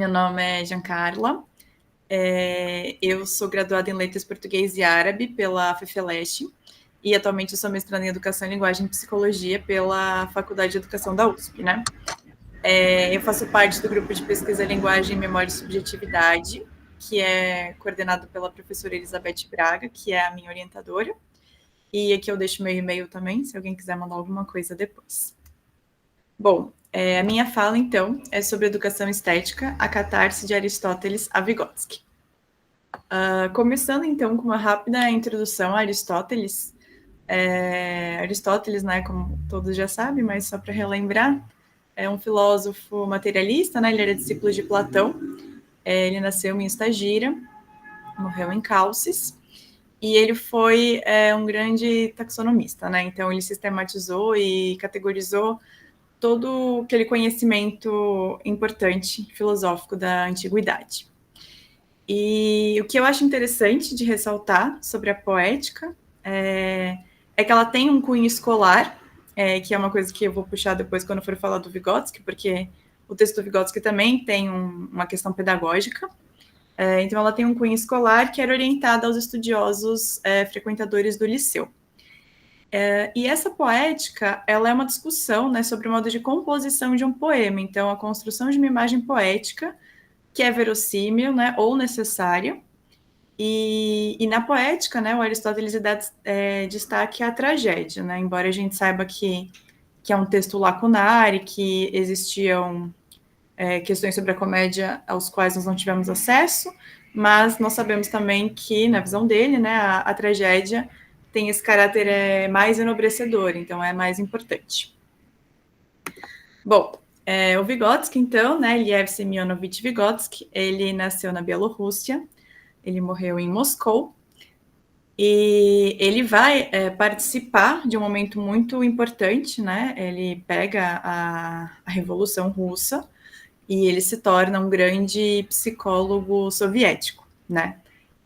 Meu nome é Giancarla, eu sou graduada em Letras Português e Árabe pela FEFELESH e atualmente eu sou mestranda em Educação, Linguagem e Psicologia pela Faculdade de Educação da USP, né? Eu faço parte do grupo de pesquisa Linguagem, Memória e Subjetividade, que é coordenado pela professora Elizabeth Braga, que é a minha orientadora. E aqui eu deixo meu e-mail também, se alguém quiser mandar alguma coisa depois. Bom, a minha fala, então, é sobre educação estética, a catarse de Aristóteles a Vygotsky. Começando, então, com uma rápida introdução a Aristóteles. Aristóteles, né, como todos já sabem, mas só para relembrar, é um filósofo materialista, né, ele era discípulo de Platão, ele nasceu em Estagira, morreu em Calcis, e ele foi um grande taxonomista, né, então ele sistematizou e categorizou todo aquele conhecimento importante filosófico da antiguidade. E o que eu acho interessante de ressaltar sobre a poética é que ela tem um cunho escolar, que é uma coisa que eu vou puxar depois quando for falar do Vygotsky, porque o texto do Vygotsky também tem uma questão pedagógica. Então, ela tem um cunho escolar que era orientada aos estudiosos frequentadores do liceu. E essa poética, ela é uma discussão, né, sobre o modo de composição de um poema. Então, a construção de uma imagem poética que é verossímil, né, ou necessária. E na poética, né, o Aristóteles dá destaque à tragédia, né, embora a gente saiba que é um texto lacunar e que existiam questões sobre a comédia aos quais nós não tivemos acesso, mas nós sabemos também que, na visão dele, né, a tragédia tem esse caráter mais enobrecedor, então é mais importante. Bom, o Vygotsky, então, né, Liev Semyonovich Vygotsky, ele nasceu na Bielorrússia, ele morreu em Moscou, e ele vai participar de um momento muito importante, né, ele pega a Revolução Russa, e ele se torna um grande psicólogo soviético, né,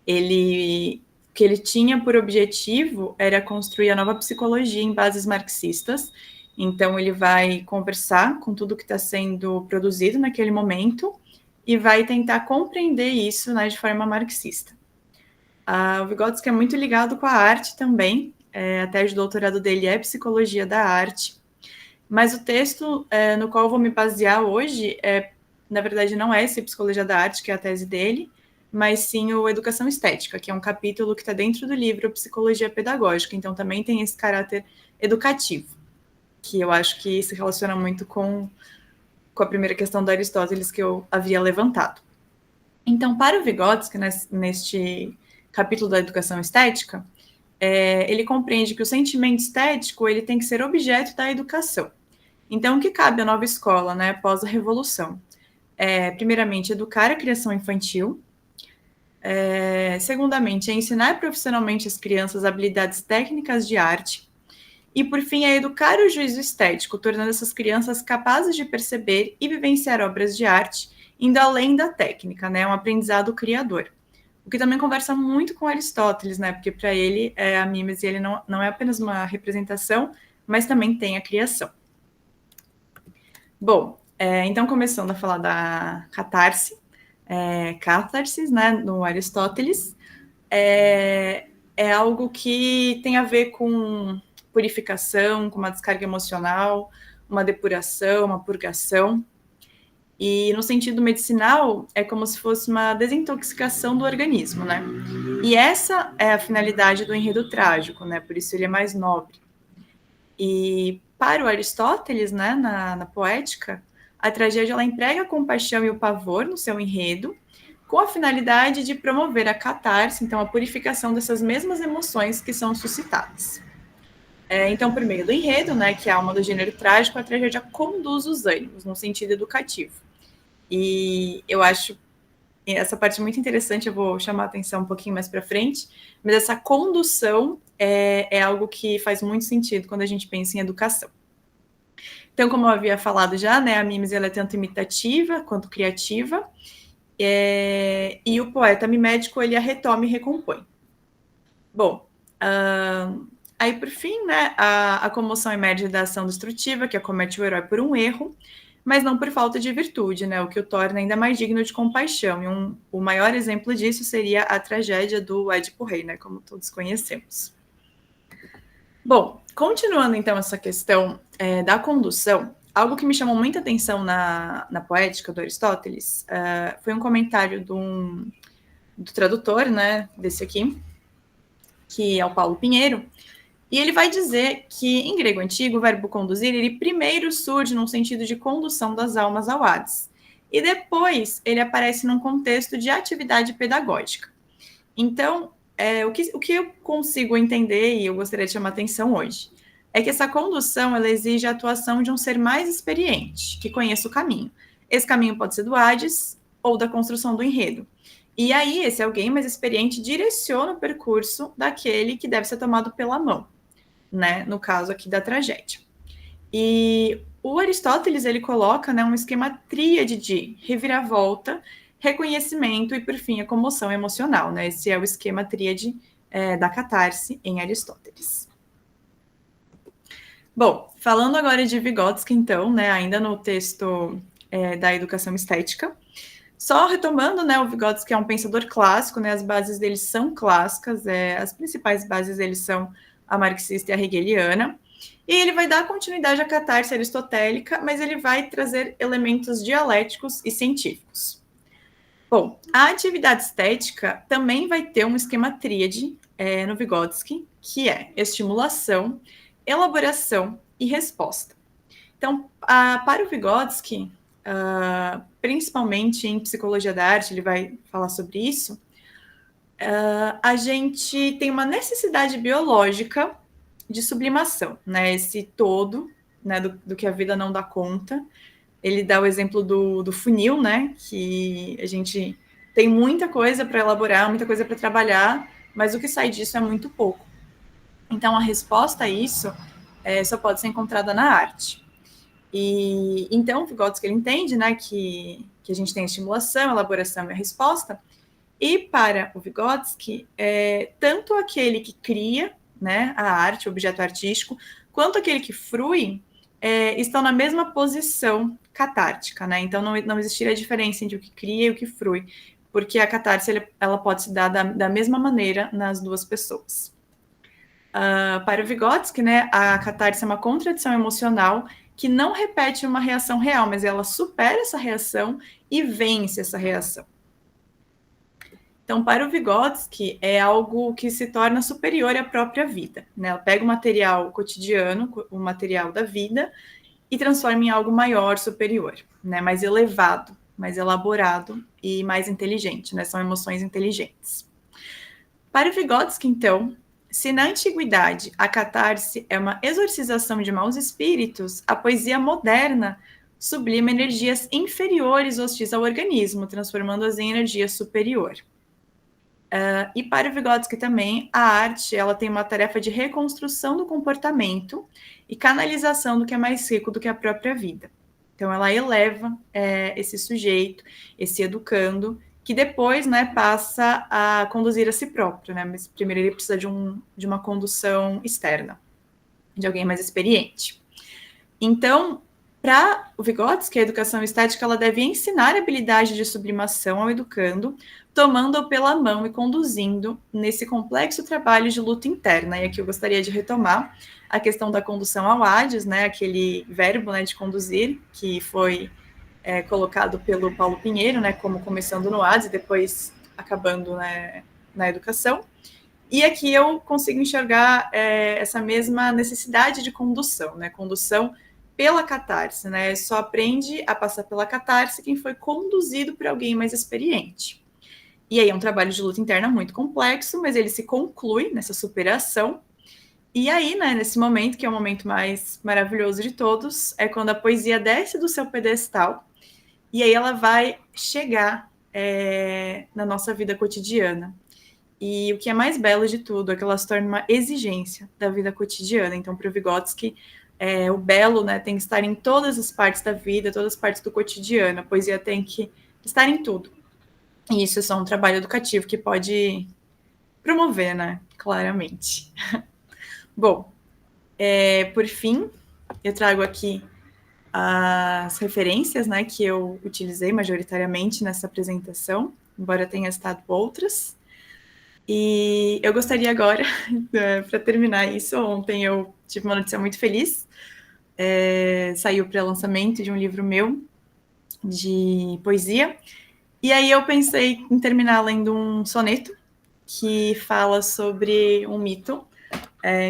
o que ele tinha por objetivo era construir a nova psicologia em bases marxistas. Então, ele vai conversar com tudo que está sendo produzido naquele momento e vai tentar compreender isso, né, de forma marxista. O Vygotsky é muito ligado com a arte também, a tese de doutorado dele é Psicologia da Arte, mas o texto no qual eu vou me basear hoje, na verdade, não é esse Psicologia da Arte, que é a tese dele, mas sim o Educação Estética, que é um capítulo que está dentro do livro Psicologia Pedagógica, então também tem esse caráter educativo, que eu acho que se relaciona muito com a primeira questão da Aristóteles que eu havia levantado. Então, para o Vygotsky, neste capítulo da Educação Estética, ele compreende que o sentimento estético ele tem que ser objeto da educação. Então, o que cabe à nova escola, né, após a Revolução? Primeiramente, educar a criação infantil. Segundamente, ensinar profissionalmente as crianças habilidades técnicas de arte. E, por fim, educar o juízo estético, tornando essas crianças capazes de perceber e vivenciar obras de arte, indo além da técnica, né, um aprendizado criador. O que também conversa muito com Aristóteles, né, porque para ele a mimese ele não é apenas uma representação, mas também tem a criação. Bom, então começando a falar da catarse, catharsis, né, no Aristóteles, é algo que tem a ver com purificação, com uma descarga emocional, uma depuração, uma purgação. E no sentido medicinal, é como se fosse uma desintoxicação do organismo, né? E essa é a finalidade do enredo trágico, né? Por isso ele é mais nobre. E para o Aristóteles, né, na poética, a tragédia ela emprega a compaixão e o pavor no seu enredo, com a finalidade de promover a catarse, então a purificação dessas mesmas emoções que são suscitadas. Então, por meio do enredo, né, que é a alma do gênero trágico, a tragédia conduz os ânimos no sentido educativo. E eu acho essa parte muito interessante, eu vou chamar a atenção um pouquinho mais para frente, mas essa condução é algo que faz muito sentido quando a gente pensa em educação. Então, como eu havia falado já, né, a mimese ela é tanto imitativa quanto criativa, e o poeta mimético ele a retoma e recompõe. Bom, aí por fim, né, a comoção emerge da ação destrutiva que acomete o herói por um erro, mas não por falta de virtude, né? O que o torna ainda mais digno de compaixão. E o maior exemplo disso seria a tragédia do Édipo Rei, né? Como todos conhecemos. Bom, continuando então essa questão da condução, algo que me chamou muita atenção na poética do Aristóteles foi um comentário do tradutor, né, desse aqui, que é o Paulo Pinheiro, e ele vai dizer que, em grego antigo, o verbo conduzir, ele primeiro surge num sentido de condução das almas ao Hades, e depois ele aparece num contexto de atividade pedagógica. Então, o que eu consigo entender, e eu gostaria de chamar atenção hoje, é que essa condução ela exige a atuação de um ser mais experiente, que conheça o caminho. Esse caminho pode ser do Hades ou da construção do enredo. E aí, esse alguém mais experiente direciona o percurso daquele que deve ser tomado pela mão, né? No caso aqui da tragédia. E o Aristóteles ele coloca, né, um esquema tríade de reviravolta, reconhecimento e, por fim, a comoção emocional. Né? Esse é o esquema tríade da catarse em Aristóteles. Bom, falando agora de Vygotsky, então, né, ainda no texto da educação estética, só retomando, né, o Vygotsky é um pensador clássico, né, as bases dele são clássicas, as principais bases dele são a marxista e a hegeliana, e ele vai dar continuidade à catarse aristotélica, mas ele vai trazer elementos dialéticos e científicos. Bom, a atividade estética também vai ter um esquema tríade no Vygotsky, que é estimulação, elaboração e resposta. Então, para o Vygotsky, principalmente em psicologia da arte, ele vai falar sobre isso, a gente tem uma necessidade biológica de sublimação, né? Esse todo, né, do que a vida não dá conta. Ele dá o exemplo do funil, né? Que a gente tem muita coisa para elaborar, muita coisa para trabalhar, mas o que sai disso é muito pouco. Então, a resposta a isso só pode ser encontrada na arte. E então, o Vygotsky ele entende, né, que a gente tem a estimulação, a elaboração e a resposta. E para o Vygotsky, tanto aquele que cria, né, a arte, o objeto artístico, quanto aquele que frui, estão na mesma posição catártica, né? Então não existiria diferença entre o que cria e o que frui, porque a catarse ela pode se dar da mesma maneira nas duas pessoas. Para o Vygotsky, né, a catarse é uma contradição emocional que não repete uma reação real, mas ela supera essa reação e vence essa reação. Então, para o Vygotsky, é algo que se torna superior à própria vida. Né? Ela pega o material cotidiano, o material da vida, e transforma em algo maior, superior, né? Mais elevado, mais elaborado e mais inteligente. Né? São emoções inteligentes. Para o Vygotsky, então, se na antiguidade a catarse é uma exorcização de maus espíritos, a poesia moderna sublima energias inferiores hostis ao organismo, transformando-as em energia superior. E para o Vygotsky também, a arte ela tem uma tarefa de reconstrução do comportamento e canalização do que é mais rico do que a própria vida. Então, ela eleva esse sujeito, esse educando, que depois, né, passa a conduzir a si próprio, né? Mas primeiro ele precisa de uma condução externa, de alguém mais experiente. Então, para o Vygotsky, a educação estética ela deve ensinar a habilidade de sublimação ao educando, tomando-o pela mão e conduzindo nesse complexo trabalho de luta interna. E aqui eu gostaria de retomar a questão da condução ao Hades, né, aquele verbo, né, de conduzir, que foi colocado pelo Paulo Pinheiro, né, como começando no Hades e depois acabando, né, na educação. E aqui eu consigo enxergar essa mesma necessidade de condução, né, condução pela catarse, né? Só aprende a passar pela catarse quem foi conduzido por alguém mais experiente. E aí é um trabalho de luta interna muito complexo, mas ele se conclui nessa superação. E aí, né, nesse momento, que é o momento mais maravilhoso de todos, é quando a poesia desce do seu pedestal e aí ela vai chegar na nossa vida cotidiana. E o que é mais belo de tudo é que ela se torna uma exigência da vida cotidiana. Então, para o Vygotsky, o belo, né, tem que estar em todas as partes da vida, todas as partes do cotidiano. A poesia tem que estar em tudo. E isso é só um trabalho educativo que pode promover, né, claramente. Bom, por fim, eu trago aqui as referências, né, que eu utilizei majoritariamente nessa apresentação, embora tenha citado outras. E eu gostaria agora, para terminar isso, ontem eu tive uma notícia muito feliz. Saiu o pré-lançamento de um livro meu de poesia. E aí eu pensei em terminar lendo um soneto que fala sobre um mito,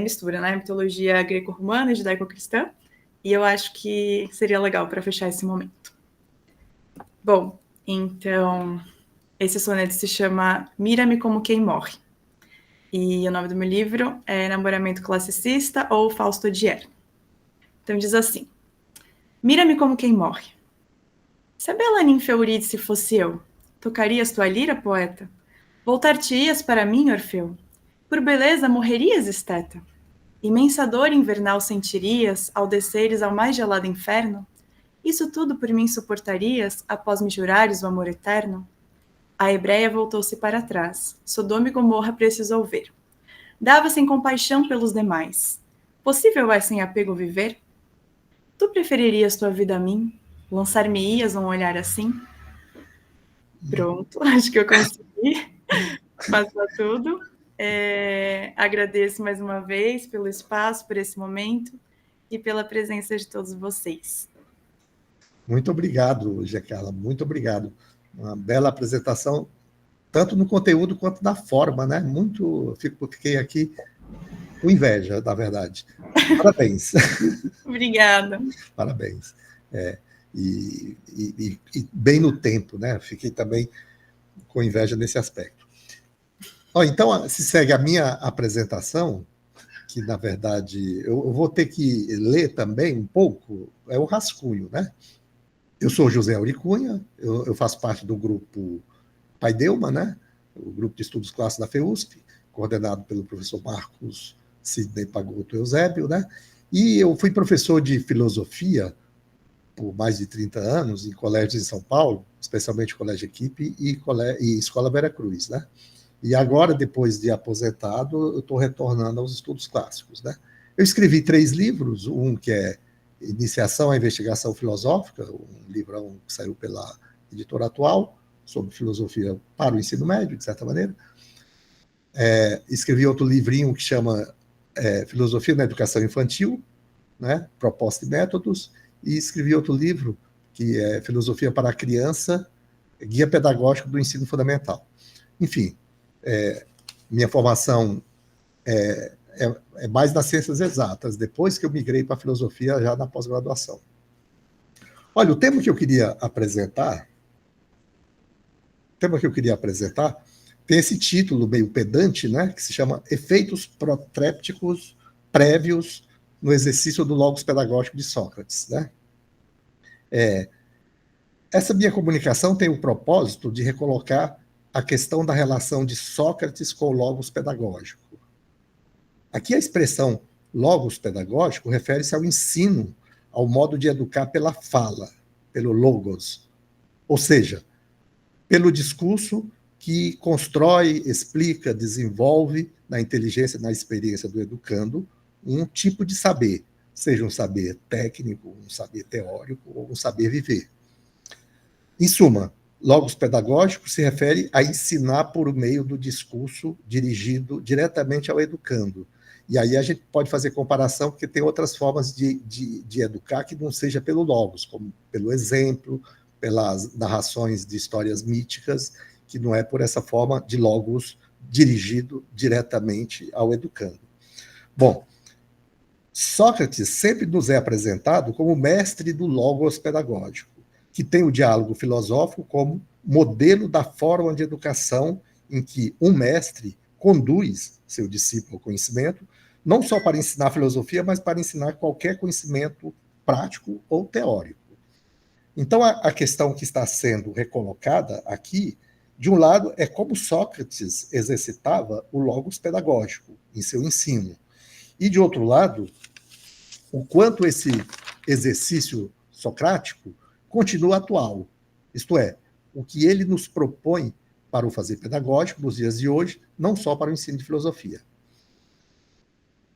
mistura, né? Mitologia greco-romana e judaico-cristã. E eu acho que seria legal para fechar esse momento. Bom, então, esse soneto se chama Mira-me como quem morre. E o nome do meu livro é Namoramento Classicista ou Fausto Odier. Então diz assim: Mira-me como quem morre. Se a bela ninfa Eurídice fosse eu, tocarias tua lira, poeta? Voltar-te-ias para mim, Orfeu? Por beleza morrerias, esteta? Imensa dor invernal sentirias ao desceres ao mais gelado inferno? Isso tudo por mim suportarias após me jurares o amor eterno? A hebreia voltou-se para trás. Sodoma e Gomorra precisou ver. Dava sem compaixão pelos demais. Possível é sem apego viver? Tu preferirias tua vida a mim? Lançar-me-ias um olhar assim? Pronto, acho que eu consegui passar tudo. Agradeço mais uma vez pelo espaço, por esse momento e pela presença de todos vocês. Muito obrigado, Jequela, muito obrigado. Uma bela apresentação, tanto no conteúdo quanto na forma, né? Fiquei aqui com inveja, na verdade. Parabéns. Obrigada. Parabéns. E bem no tempo, né? Fiquei também com inveja nesse aspecto. Então, se segue a minha apresentação, que, na verdade, eu vou ter que ler também um pouco, é o rascunho, né? Eu sou José Auricunha, eu faço parte do grupo Paideuma, né? O grupo de estudos clássicos da FEUSP, coordenado pelo professor Marcos Sidney Pagotto Eusébio, né? E eu fui professor de filosofia por mais de 30 anos em colégios em São Paulo, especialmente Colégio Equipe e Escola Vera Cruz, né? E agora, depois de aposentado, eu estou retornando aos estudos clássicos, né? Eu escrevi 3 livros, um que é Iniciação à Investigação Filosófica, um livrão que saiu pela Editora Atual, sobre filosofia para o ensino médio, de certa maneira. Escrevi outro livrinho que chama Filosofia na Educação Infantil, né? Proposta e Métodos, e escrevi outro livro que é Filosofia para a Criança, Guia Pedagógico do Ensino Fundamental. Enfim, minha formação é mais nas ciências exatas, depois que eu migrei para a filosofia já na pós-graduação. Olha, o tema que eu queria apresentar tem esse título meio pedante, né, que se chama Efeitos Protrépticos Prévios no Exercício do Logos Pedagógico de Sócrates, né? Essa minha comunicação tem o propósito de recolocar a questão da relação de Sócrates com o logos pedagógico. Aqui a expressão logos pedagógico refere-se ao ensino, ao modo de educar pela fala, pelo logos, ou seja, pelo discurso que constrói, explica, desenvolve na inteligência, na experiência do educando, um tipo de saber, seja um saber técnico, um saber teórico ou um saber viver. Em suma, logos pedagógico se refere a ensinar por meio do discurso dirigido diretamente ao educando. E aí a gente pode fazer comparação, porque tem outras formas de educar que não seja pelo logos, como pelo exemplo, pelas narrações de histórias míticas, que não é por essa forma de logos dirigido diretamente ao educando. Bom, Sócrates sempre nos é apresentado como mestre do logos pedagógico, que tem o diálogo filosófico como modelo da forma de educação em que um mestre conduz seu discípulo ao conhecimento, não só para ensinar filosofia, mas para ensinar qualquer conhecimento prático ou teórico. Então, a questão que está sendo recolocada aqui, de um lado, é como Sócrates exercitava o logos pedagógico em seu ensino. E, de outro lado, o quanto esse exercício socrático continua atual. Isto é, o que ele nos propõe para o fazer pedagógico nos dias de hoje, não só para o ensino de filosofia.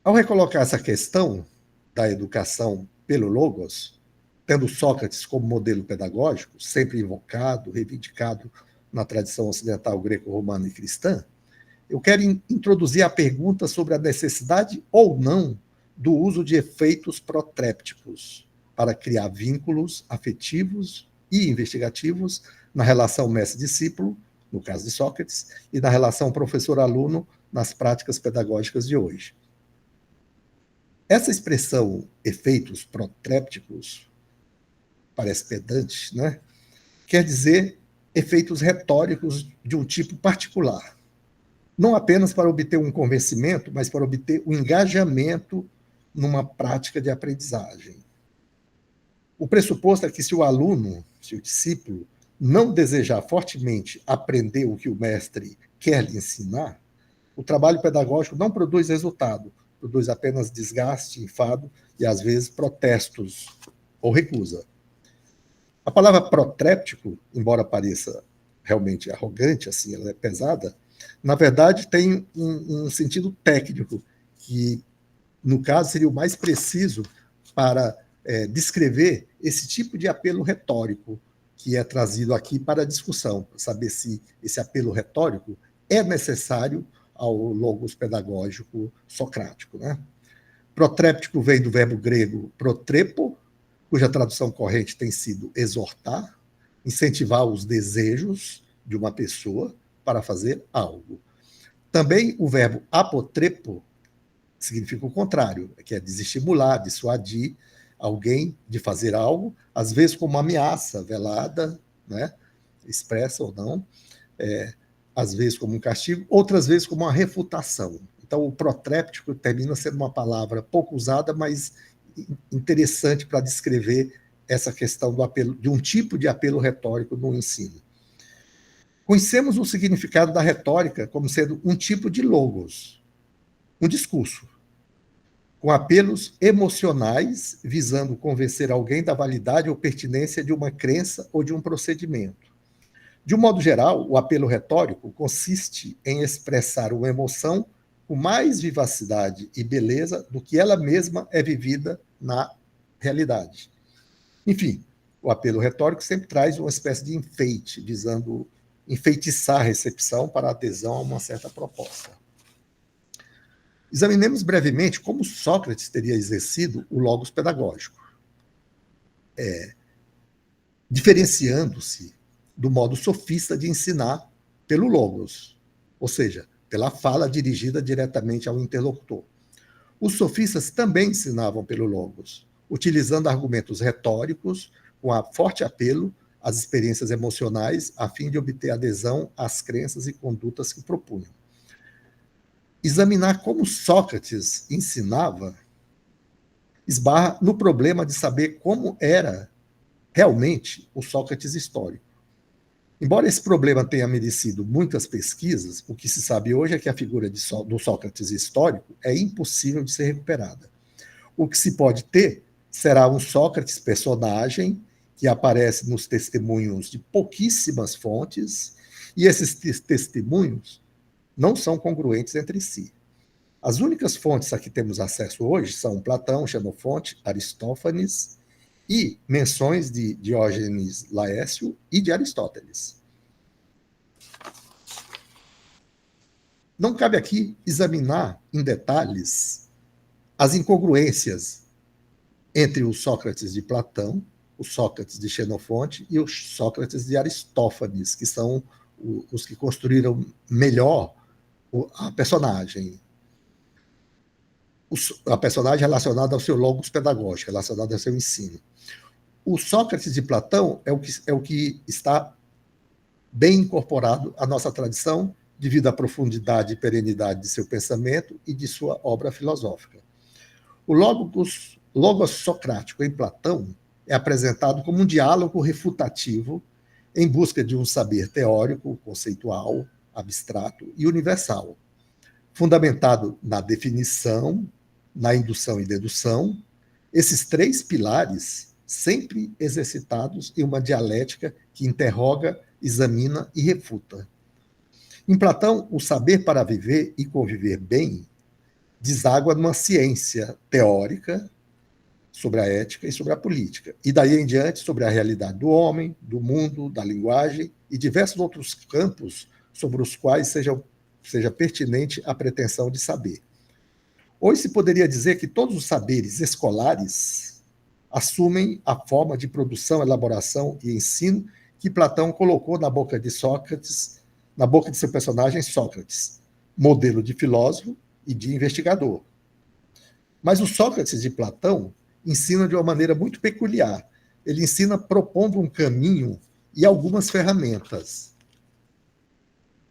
Ao recolocar essa questão da educação pelo logos, tendo Sócrates como modelo pedagógico, sempre invocado, reivindicado na tradição ocidental greco-romana e cristã, eu quero introduzir a pergunta sobre a necessidade ou não do uso de efeitos protrépticos para criar vínculos afetivos e investigativos na relação mestre-discípulo, no caso de Sócrates, e na relação professor-aluno nas práticas pedagógicas de hoje. Essa expressão efeitos protrépticos parece pedante, né? Quer dizer efeitos retóricos de um tipo particular. Não apenas para obter um convencimento, mas para obter o engajamento numa prática de aprendizagem. O pressuposto é que se o aluno, se o discípulo, não desejar fortemente aprender o que o mestre quer lhe ensinar, o trabalho pedagógico não produz resultado, produz apenas desgaste, enfado e, às vezes, protestos ou recusa. A palavra protréptico, embora pareça realmente arrogante, assim, ela é pesada, na verdade tem um sentido técnico, que, no caso, seria o mais preciso para descrever esse tipo de apelo retórico que é trazido aqui para a discussão, para saber se esse apelo retórico é necessário ao logos pedagógico socrático, né? Protréptico vem do verbo grego protrepo, cuja tradução corrente tem sido exortar, incentivar os desejos de uma pessoa para fazer algo. Também o verbo apotrepo significa o contrário, que é desestimular, dissuadir alguém de fazer algo, às vezes como uma ameaça velada, né, expressa ou não, às vezes como um castigo, outras vezes como uma refutação. Então, o protréptico termina sendo uma palavra pouco usada, mas interessante para descrever essa questão do apelo, de um tipo de apelo retórico no ensino. Conhecemos o significado da retórica como sendo um tipo de logos, um discurso, com apelos emocionais visando convencer alguém da validade ou pertinência de uma crença ou de um procedimento. De um modo geral, o apelo retórico consiste em expressar uma emoção com mais vivacidade e beleza do que ela mesma é vivida na realidade. Enfim, o apelo retórico sempre traz uma espécie de enfeite, visando enfeitiçar a recepção para a adesão a uma certa proposta. Examinemos brevemente como Sócrates teria exercido o logos pedagógico, diferenciando-se do modo sofista de ensinar pelo logos, ou seja, pela fala dirigida diretamente ao interlocutor. Os sofistas também ensinavam pelo logos, utilizando argumentos retóricos com forte apelo às experiências emocionais, a fim de obter adesão às crenças e condutas que propunham. Examinar como Sócrates ensinava esbarra no problema de saber como era realmente o Sócrates histórico. Embora esse problema tenha merecido muitas pesquisas, o que se sabe hoje é que a figura do Sócrates histórico é impossível de ser recuperada. O que se pode ter será um Sócrates personagem que aparece nos testemunhos de pouquíssimas fontes, e esses testemunhos não são congruentes entre si. As únicas fontes a que temos acesso hoje são Platão, Xenofonte, Aristófanes e menções de Diógenes Laércio e de Aristóteles. Não cabe aqui examinar em detalhes as incongruências entre o Sócrates de Platão, o Sócrates de Xenofonte e o Sócrates de Aristófanes, que são os que construíram melhor a personagem. A personagem relacionada ao seu logos pedagógico, relacionada ao seu ensino. O Sócrates de Platão é o que está bem incorporado à nossa tradição, devido à profundidade e perenidade de seu pensamento e de sua obra filosófica. O logos socrático em Platão é apresentado como um diálogo refutativo em busca de um saber teórico, conceitual, abstrato e universal, fundamentado na definição, na indução e dedução, esses três pilares sempre exercitados em uma dialética que interroga, examina e refuta. Em Platão, o saber para viver e conviver bem deságua numa ciência teórica sobre a ética e sobre a política. E daí em diante, sobre a realidade do homem, do mundo, da linguagem e diversos outros campos sobre os quais seja pertinente a pretensão de saber. Hoje se poderia dizer que todos os saberes escolares assumem a forma de produção, elaboração e ensino que Platão colocou na boca de Sócrates, na boca de seu personagem Sócrates, modelo de filósofo e de investigador. Mas o Sócrates de Platão ensina de uma maneira muito peculiar. Ele ensina propondo um caminho e algumas ferramentas.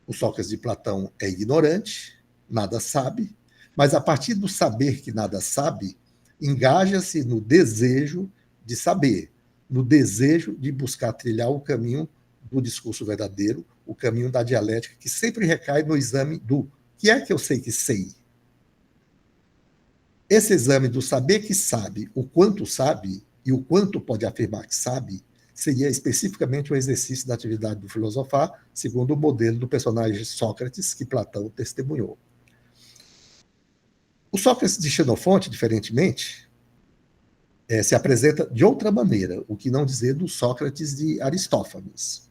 O Sócrates de Platão é ignorante, nada sabe, mas a partir do saber que nada sabe, engaja-se no desejo de saber, no desejo de buscar trilhar o caminho do discurso verdadeiro, o caminho da dialética, que sempre recai no exame do que é que eu sei que sei. Esse exame do saber que sabe, o quanto sabe e o quanto pode afirmar que sabe, seria especificamente o exercício da atividade do filosofar, segundo o modelo do personagem Sócrates, que Platão testemunhou. O Sócrates de Xenofonte, diferentemente, se apresenta de outra maneira, o que não dizer do Sócrates de Aristófanes.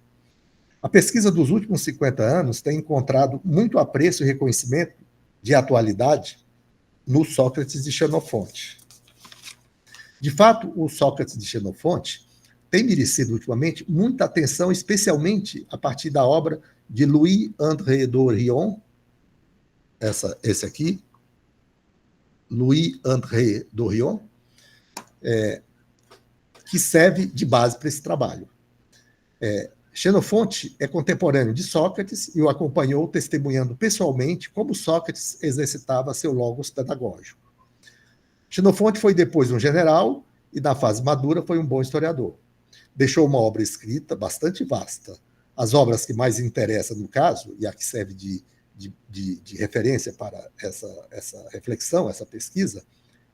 A pesquisa dos últimos 50 anos tem encontrado muito apreço e reconhecimento de atualidade no Sócrates de Xenofonte. De fato, o Sócrates de Xenofonte tem merecido ultimamente muita atenção, especialmente a partir da obra de Louis-André Dorion, esse aqui, Louis-André Dorion, que serve de base para esse trabalho. Xenofonte é contemporâneo de Sócrates e o acompanhou testemunhando pessoalmente como Sócrates exercitava seu logos pedagógico. Xenofonte foi depois um general e, na fase madura, foi um bom historiador. Deixou uma obra escrita bastante vasta. As obras que mais interessam no caso, e a que serve de referência para essa reflexão, essa pesquisa,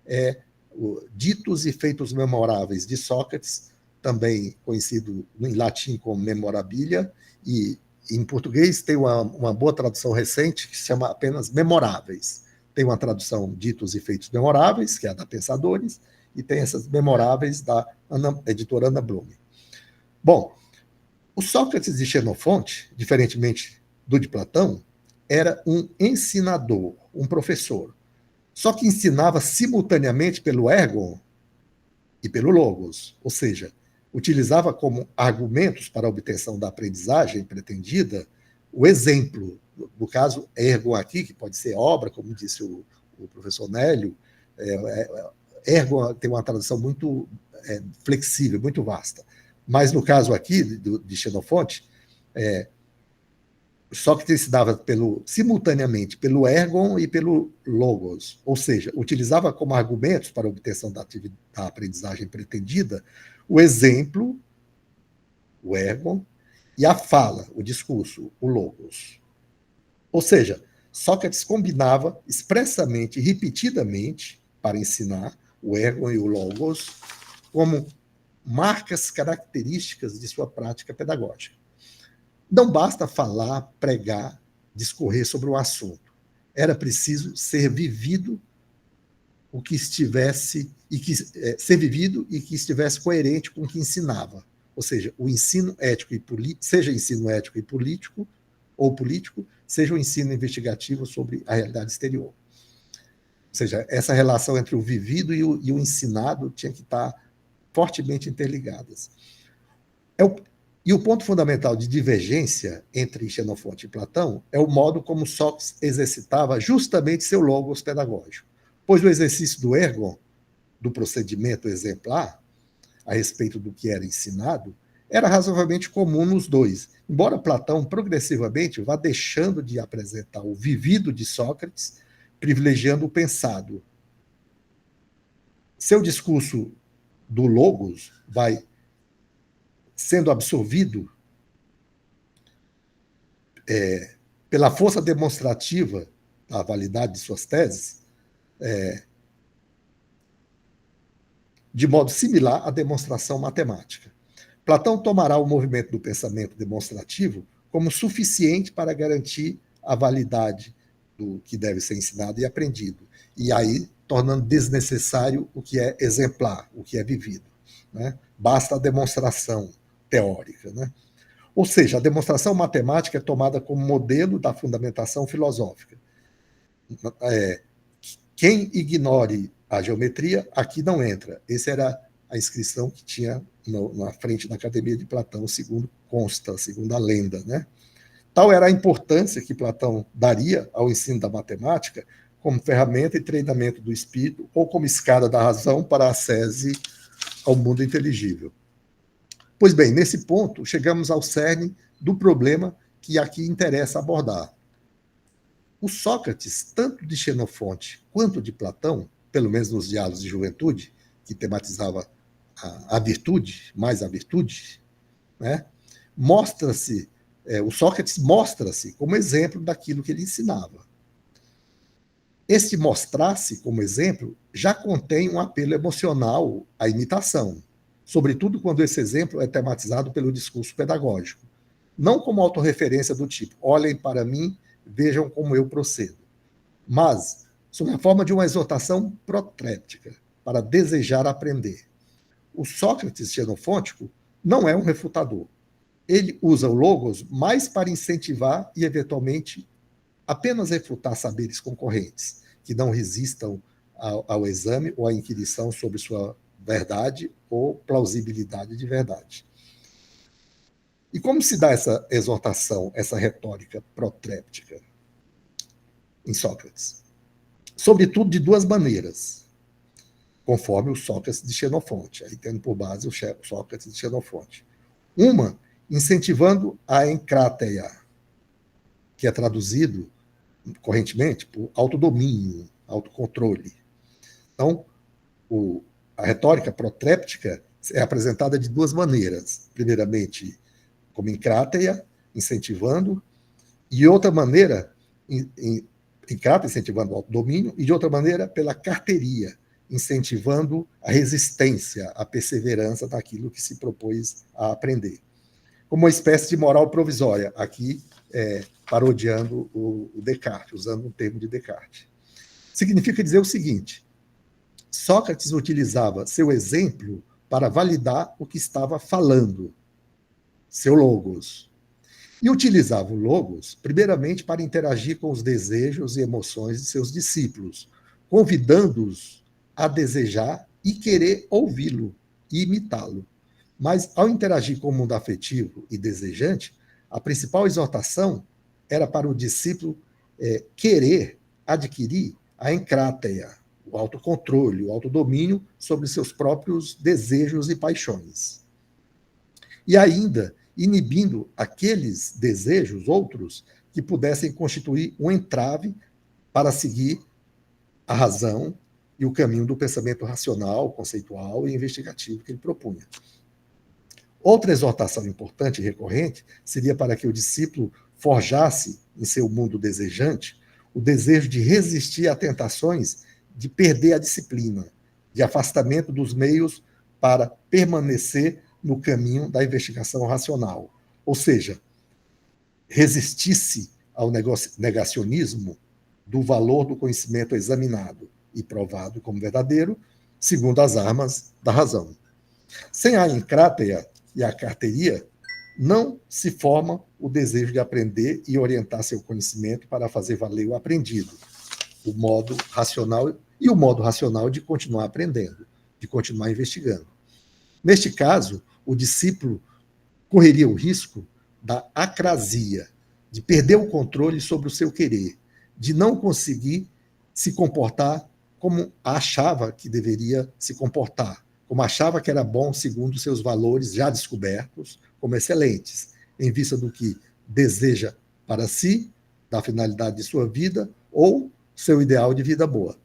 é o Ditos e Feitos Memoráveis de Sócrates, também conhecido em latim como Memorabilia, e em português tem uma boa tradução recente que se chama apenas Memoráveis. Tem uma tradução Ditos e Feitos Memoráveis, que é a da Pensadores, e tem essas Memoráveis da editora Ana Blume. Bom, o Sócrates de Xenofonte, diferentemente do de Platão, era um ensinador, um professor. Só que ensinava simultaneamente pelo ergon e pelo logos, ou seja, utilizava como argumentos para a obtenção da aprendizagem pretendida o exemplo, no caso, ergon aqui, que pode ser obra, como disse o professor Nélio, ergon tem uma tradução muito flexível, muito vasta. Mas no caso aqui, de Xenofonte, Sócrates se dava simultaneamente pelo ergon e pelo logos, ou seja, utilizava como argumentos para a obtenção da aprendizagem pretendida o exemplo, o ergon, e a fala, o discurso, o logos. Ou seja, Sócrates combinava expressamente e repetidamente para ensinar o ergon e o logos como marcas características de sua prática pedagógica. Não basta falar, pregar, discorrer sobre o assunto. Era preciso ser vivido o que estivesse ser vivido e que estivesse coerente com o que ensinava. Ou seja, o ensino ético e político, seja ensino ético e político ou político, seja o ensino investigativo sobre a realidade exterior. Ou seja, essa relação entre o vivido e o ensinado tinha que estar fortemente interligadas. E o ponto fundamental de divergência entre Xenofonte e Platão é o modo como Sócrates exercitava justamente seu logos pedagógico. Pois o exercício do ergon, do procedimento exemplar, a respeito do que era ensinado, era razoavelmente comum nos dois, embora Platão progressivamente vá deixando de apresentar o vivido de Sócrates, privilegiando o pensado. Seu discurso do logos vai sendo absorvido pela força demonstrativa da validade de suas teses, de modo similar à demonstração matemática. Platão tomará o movimento do pensamento demonstrativo como suficiente para garantir a validade do que deve ser ensinado e aprendido. E aí tornando desnecessário o que é exemplar, o que é vivido, né? Basta a demonstração teórica, né? Ou seja, a demonstração matemática é tomada como modelo da fundamentação filosófica. Quem ignore a geometria, aqui não entra. Essa era a inscrição que tinha na frente da Academia de Platão, segundo consta, segundo a lenda, né? Tal era a importância que Platão daria ao ensino da matemática como ferramenta e treinamento do espírito ou como escada da razão para a acese ao mundo inteligível. Pois bem, nesse ponto, chegamos ao cerne do problema que aqui interessa abordar. O Sócrates, tanto de Xenofonte quanto de Platão, pelo menos nos diálogos de juventude, que tematizava a virtude, mais a virtude, né? O Sócrates mostra-se como exemplo daquilo que ele ensinava. Este mostrar-se como exemplo já contém um apelo emocional à imitação, sobretudo quando esse exemplo é tematizado pelo discurso pedagógico. Não como autorreferência do tipo, olhem para mim, vejam como eu procedo, mas sob a forma de uma exortação protréptica, para desejar aprender. O Sócrates xenofôntico não é um refutador. Ele usa o logos mais para incentivar e, eventualmente, apenas refutar saberes concorrentes, que não resistam ao exame ou à inquirição sobre sua verdade ou plausibilidade de verdade. E como se dá essa exortação, essa retórica protréptica em Sócrates? Sobretudo de duas maneiras, conforme o Sócrates de Xenofonte, aí tendo por base o Sócrates de Xenofonte. Uma, incentivando a encráteia, que é traduzido correntemente por autodomínio, autocontrole. Então, a retórica protréptica é apresentada de duas maneiras. Primeiramente, como encráteia, incentivando, e outra maneira, encráteia, incentivando o autodomínio, e de outra maneira, pela carteiria, incentivando a resistência, a perseverança daquilo que se propôs a aprender. Como uma espécie de moral provisória, aqui parodiando o Descartes, usando um termo de Descartes. Significa dizer o seguinte: Sócrates utilizava seu exemplo para validar o que estava falando, seu logos. E utilizava o logos, primeiramente, para interagir com os desejos e emoções de seus discípulos, convidando-os a desejar e querer ouvi-lo e imitá-lo. Mas, ao interagir com o mundo afetivo e desejante, a principal exortação era para o discípulo querer adquirir a encráteia, o autocontrole, o autodomínio sobre seus próprios desejos e paixões. E ainda inibindo aqueles desejos, outros, que pudessem constituir um entrave para seguir a razão e o caminho do pensamento racional, conceitual e investigativo que ele propunha. Outra exortação importante e recorrente seria para que o discípulo forjasse em seu mundo desejante o desejo de resistir a tentações de perder a disciplina, de afastamento dos meios para permanecer no caminho da investigação racional. Ou seja, resistisse ao negacionismo do valor do conhecimento examinado e provado como verdadeiro, segundo as armas da razão. Sem a encráteia e a carteiria, não se forma o desejo de aprender e orientar seu conhecimento para fazer valer o aprendido, o modo racional e o modo racional de continuar aprendendo, de continuar investigando. Neste caso, o discípulo correria o risco da acrasia, de perder o controle sobre o seu querer, de não conseguir se comportar como achava que deveria se comportar, como achava que era bom segundo seus valores já descobertos como excelentes, em vista do que deseja para si, da finalidade de sua vida ou seu ideal de vida boa.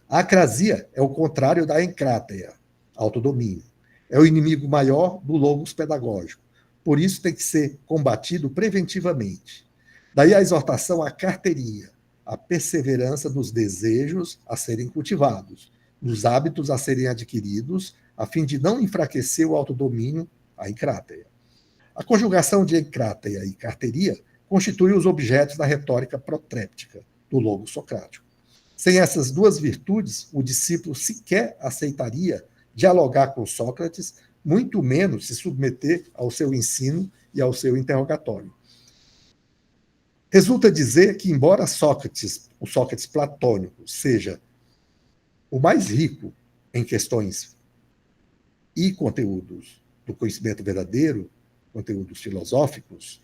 A acrasia é o contrário da encráteia, autodomínio. É o inimigo maior do logos pedagógico. Por isso tem que ser combatido preventivamente. Daí a exortação à carteiria, a perseverança nos desejos a serem cultivados, nos hábitos a serem adquiridos, a fim de não enfraquecer o autodomínio, a encráteia. A conjugação de encráteia e carteiria constitui os objetos da retórica protréptica do logo socrático. Sem essas duas virtudes, o discípulo sequer aceitaria dialogar com Sócrates, muito menos se submeter ao seu ensino e ao seu interrogatório. Resulta dizer que, embora Sócrates, o Sócrates platônico, seja o mais rico em questões e conteúdos do conhecimento verdadeiro, conteúdos filosóficos,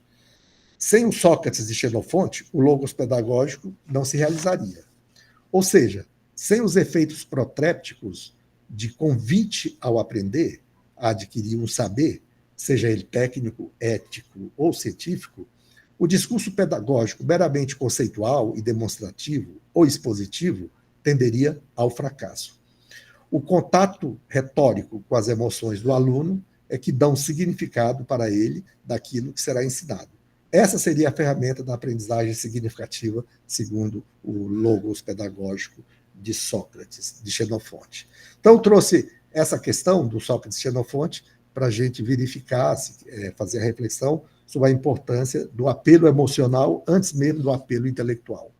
sem o Sócrates de Xenofonte, o logos pedagógico não se realizaria. Ou seja, sem os efeitos protrépticos de convite ao aprender, a adquirir um saber, seja ele técnico, ético ou científico, o discurso pedagógico meramente conceitual e demonstrativo ou expositivo tenderia ao fracasso. O contato retórico com as emoções do aluno é que dão significado para ele daquilo que será ensinado. Essa seria a ferramenta da aprendizagem significativa, segundo o logos pedagógico de Sócrates, de Xenofonte. Então, trouxe essa questão do Sócrates de Xenofonte para a gente verificar, fazer a reflexão sobre a importância do apelo emocional antes mesmo do apelo intelectual.